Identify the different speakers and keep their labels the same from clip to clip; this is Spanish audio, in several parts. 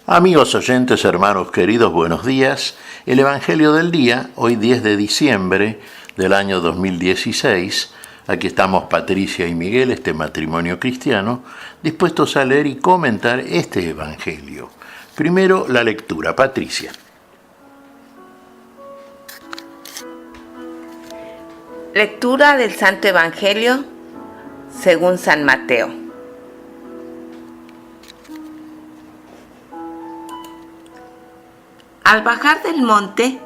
Speaker 1: Amigos oyentes, hermanos queridos, buenos días. El Evangelio del día, hoy 10 de diciembre del año 2016. Aquí estamos Patricia y Miguel, este matrimonio cristiano, dispuestos a leer y comentar este Evangelio. Primero, la lectura. Patricia.
Speaker 2: Lectura del Santo Evangelio según San Mateo. Al bajar del monte,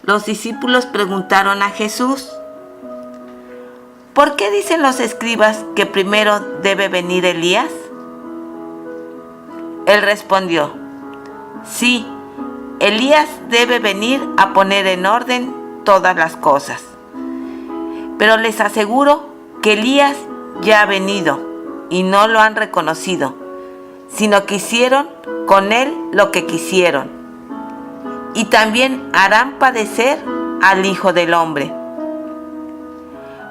Speaker 2: los discípulos preguntaron a Jesús: ¿por qué dicen los escribas que primero debe venir Elías? Él respondió: sí, Elías debe venir a poner en orden todas las cosas. Pero les aseguro que Elías ya ha venido y no lo han reconocido, sino que hicieron con él lo que quisieron. Y también harán padecer al Hijo del Hombre.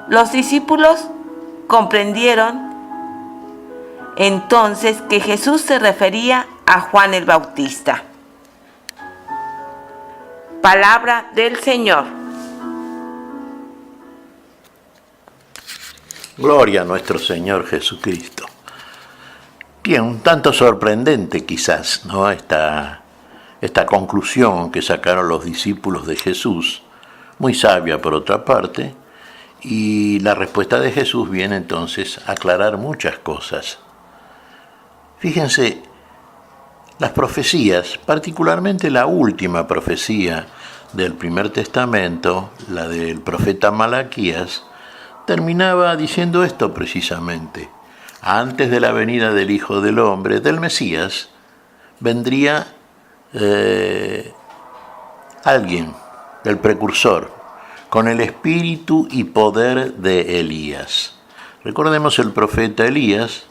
Speaker 2: Los discípulos comprendieron entonces que Jesús se refería a Juan el Bautista. Palabra del Señor.
Speaker 1: Gloria a nuestro Señor Jesucristo. Bien, un tanto sorprendente quizás, ¿no? Esta conclusión que sacaron los discípulos de Jesús, muy sabia por otra parte, y la respuesta de Jesús viene entonces a aclarar muchas cosas. Fíjense, las profecías, particularmente la última profecía del Primer Testamento, la del profeta Malaquías, terminaba diciendo esto precisamente: antes de la venida del Hijo del Hombre, del Mesías, vendría alguien, el precursor, con el espíritu y poder de Elías. Recordemos el profeta Elías,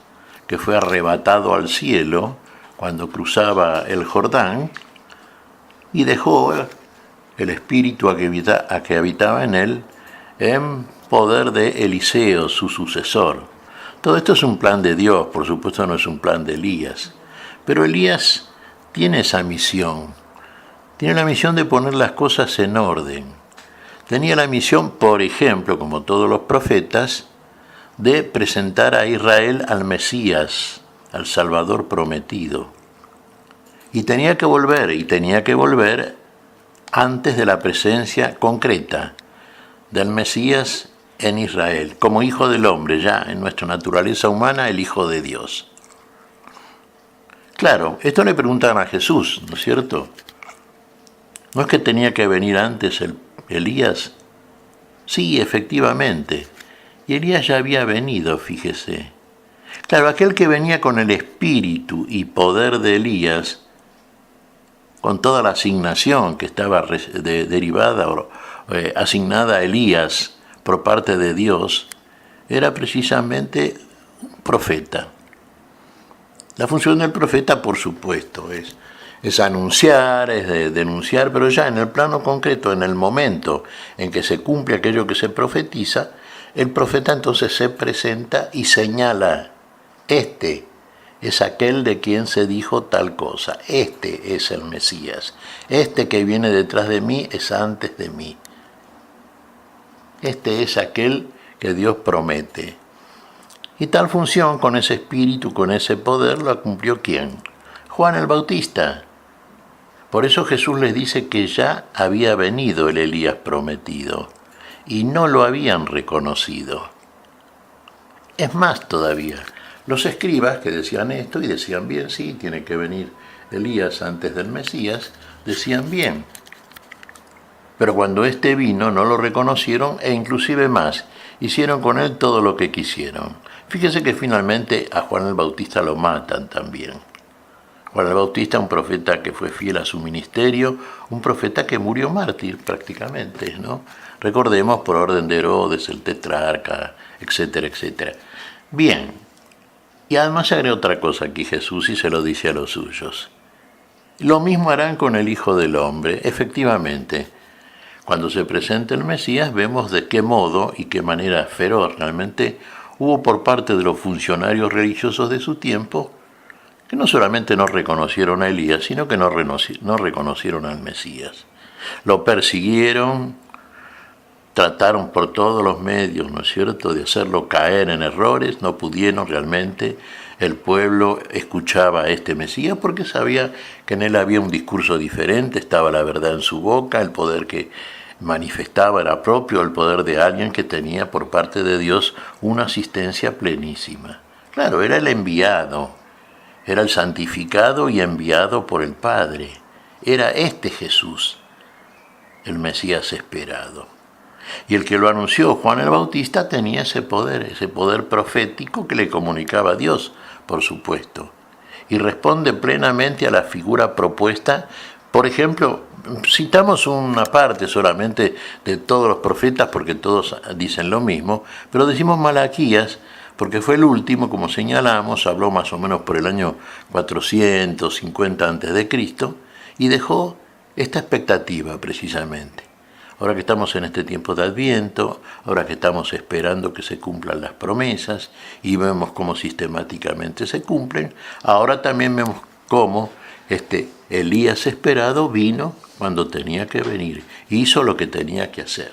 Speaker 1: que fue arrebatado al cielo cuando cruzaba el Jordán y dejó el espíritu a que habitaba en él en poder de Eliseo, su sucesor. Todo esto es un plan de Dios, por supuesto no es un plan de Elías, pero Elías tiene esa misión, tiene la misión de poner las cosas en orden. Tenía la misión, por ejemplo, como todos los profetas, de presentar a Israel al Mesías, al Salvador prometido. Y tenía que volver antes de la presencia concreta del Mesías en Israel, como Hijo del Hombre, ya en nuestra naturaleza humana, el Hijo de Dios. Claro, esto le preguntaban a Jesús, ¿no es cierto? ¿No es que tenía que venir antes Elías? Sí, efectivamente. Y Elías ya había venido, fíjese. Claro, aquel que venía con el espíritu y poder de Elías, con toda la asignación que estaba derivada o asignada a Elías por parte de Dios, era precisamente un profeta. La función del profeta, por supuesto, es anunciar, es denunciar, pero ya en el plano concreto, en el momento en que se cumple aquello que se profetiza, el profeta entonces se presenta y señala: este es aquel de quien se dijo tal cosa, este es el Mesías, este que viene detrás de mí es antes de mí, este es aquel que Dios promete. Y tal función, con ese espíritu, con ese poder, la cumplió ¿quién? Juan el Bautista. Por eso Jesús les dice que ya había venido el Elías prometido y no lo habían reconocido. Es más todavía, los escribas que decían esto y decían bien, sí, tiene que venir Elías antes del Mesías, decían bien. Pero cuando éste vino no lo reconocieron e inclusive más, hicieron con él todo lo que quisieron. Fíjese que finalmente a Juan el Bautista lo matan también. Juan el Bautista, un profeta que fue fiel a su ministerio, un profeta que murió mártir prácticamente, ¿no? Recordemos, por orden de Herodes, el tetrarca, etcétera, etcétera. Bien, y además se agrega otra cosa aquí Jesús y se lo dice a los suyos. Lo mismo harán con el Hijo del Hombre. Efectivamente, cuando se presente el Mesías vemos de qué modo y qué manera feroz realmente hubo por parte de los funcionarios religiosos de su tiempo que no solamente no reconocieron a Elías, sino que no reconocieron al Mesías. Lo persiguieron, trataron por todos los medios, ¿no es cierto?, de hacerlo caer en errores, no pudieron realmente. El pueblo escuchaba a este Mesías porque sabía que en él había un discurso diferente, estaba la verdad en su boca, el poder que manifestaba era propio, el poder de alguien que tenía por parte de Dios una asistencia plenísima. Claro, era el enviado, era el santificado y enviado por el Padre. Era este Jesús, el Mesías esperado. Y el que lo anunció, Juan el Bautista, tenía ese poder profético que le comunicaba a Dios, por supuesto. Y responde plenamente a la figura propuesta. Por ejemplo, citamos una parte solamente de todos los profetas, porque todos dicen lo mismo, pero decimos Malaquías, porque fue el último, como señalamos, habló más o menos por el año 450 a.C., y dejó esta expectativa precisamente. Ahora que estamos en este tiempo de Adviento, ahora que estamos esperando que se cumplan las promesas y vemos cómo sistemáticamente se cumplen, ahora también vemos cómo este Elías esperado vino cuando tenía que venir, hizo lo que tenía que hacer.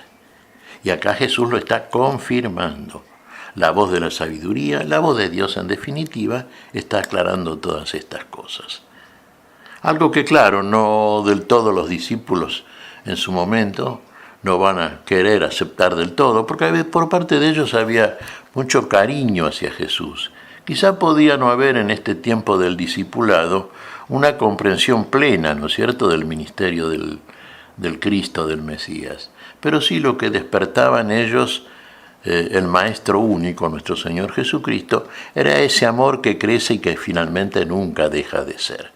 Speaker 1: Y acá Jesús lo está confirmando. La voz de la sabiduría, la voz de Dios en definitiva, está aclarando todas estas cosas. Algo que claro, no del todo los discípulos en su momento no van a querer aceptar del todo, porque por parte de ellos había mucho cariño hacia Jesús. Quizá podía no haber en este tiempo del discipulado una comprensión plena, ¿no es cierto?, del ministerio del Cristo, del Mesías. Pero sí lo que despertaba en ellos el Maestro único, nuestro Señor Jesucristo, era ese amor que crece y que finalmente nunca deja de ser.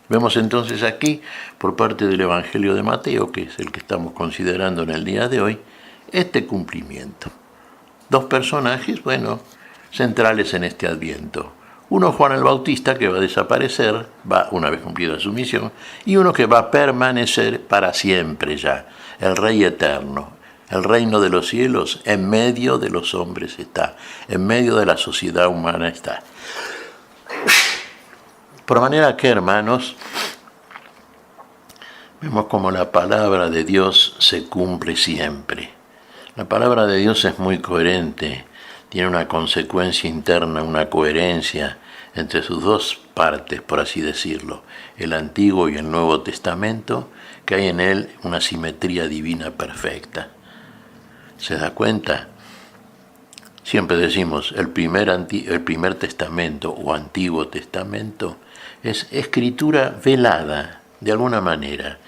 Speaker 1: Vemos entonces aquí, por parte del Evangelio de Mateo, que es el que estamos considerando en el día de hoy, este cumplimiento. Dos personajes, centrales en este Adviento. Uno, Juan el Bautista, que va a desaparecer, va una vez cumplida su misión, y uno que va a permanecer para siempre ya, el Rey eterno. El reino de los cielos en medio de los hombres está, en medio de la sociedad humana está. Por manera que, hermanos, vemos como la palabra de Dios se cumple siempre. La palabra de Dios es muy coherente, tiene una consecuencia interna, una coherencia entre sus dos partes, por así decirlo, el Antiguo y el Nuevo Testamento, que hay en él una simetría divina perfecta. ¿Se da cuenta? Siempre decimos, el primer testamento o Antiguo Testamento es escritura velada, de alguna manera,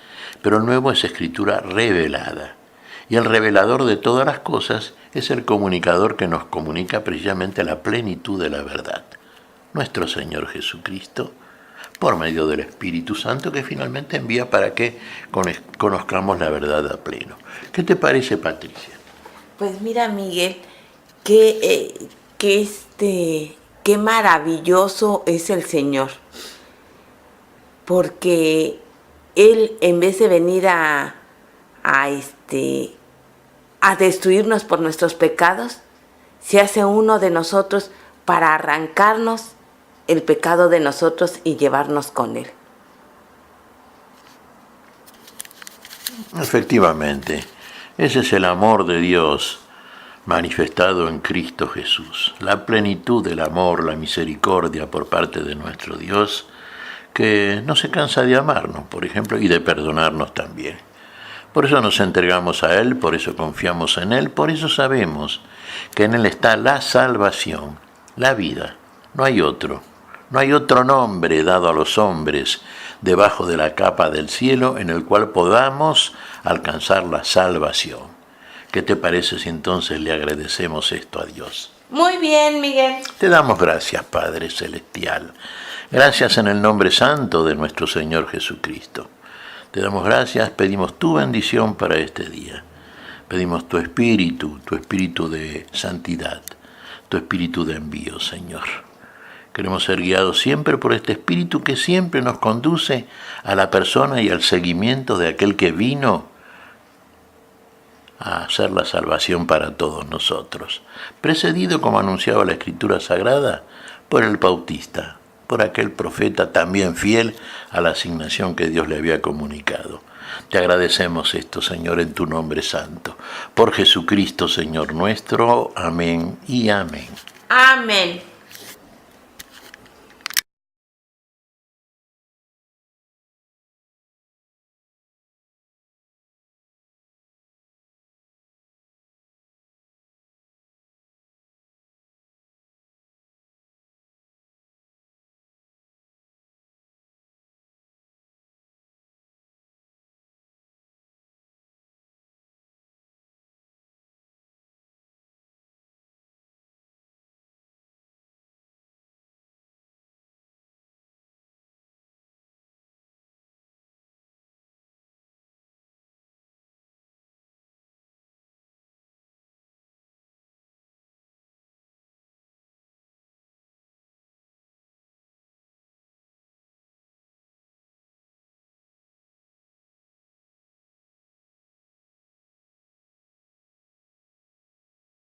Speaker 1: pero el Nuevo es escritura revelada. Y el revelador de todas las cosas es el comunicador que nos comunica precisamente la plenitud de la verdad. Nuestro Señor Jesucristo, por medio del Espíritu Santo, que finalmente envía para que conozcamos la verdad a pleno. ¿Qué te parece, Patricia?
Speaker 2: Pues mira, Miguel, qué maravilloso es el Señor. Porque Él, en vez de venir a destruirnos por nuestros pecados, se hace uno de nosotros para arrancarnos el pecado de nosotros y llevarnos con Él.
Speaker 1: Efectivamente, ese es el amor de Dios manifestado en Cristo Jesús. La plenitud del amor, la misericordia por parte de nuestro Dios, que no se cansa de amarnos, por ejemplo, y de perdonarnos también. Por eso nos entregamos a Él, por eso confiamos en Él, por eso sabemos que en Él está la salvación, la vida. No hay otro nombre dado a los hombres debajo de la capa del cielo en el cual podamos alcanzar la salvación. ¿Qué te parece si entonces le agradecemos esto a Dios?
Speaker 2: Muy bien, Miguel.
Speaker 1: Te damos gracias, Padre Celestial. Gracias en el nombre santo de nuestro Señor Jesucristo. Te damos gracias, pedimos tu bendición para este día. Pedimos tu espíritu de santidad, tu espíritu de envío, Señor. Queremos ser guiados siempre por este espíritu que siempre nos conduce a la persona y al seguimiento de aquel que vino a hacer la salvación para todos nosotros, precedido, como anunciaba la Escritura Sagrada, por el Bautista, por aquel profeta también fiel a la asignación que Dios le había comunicado. Te agradecemos esto, Señor, en tu nombre santo. Por Jesucristo, Señor nuestro. Amén y amén.
Speaker 2: Amén.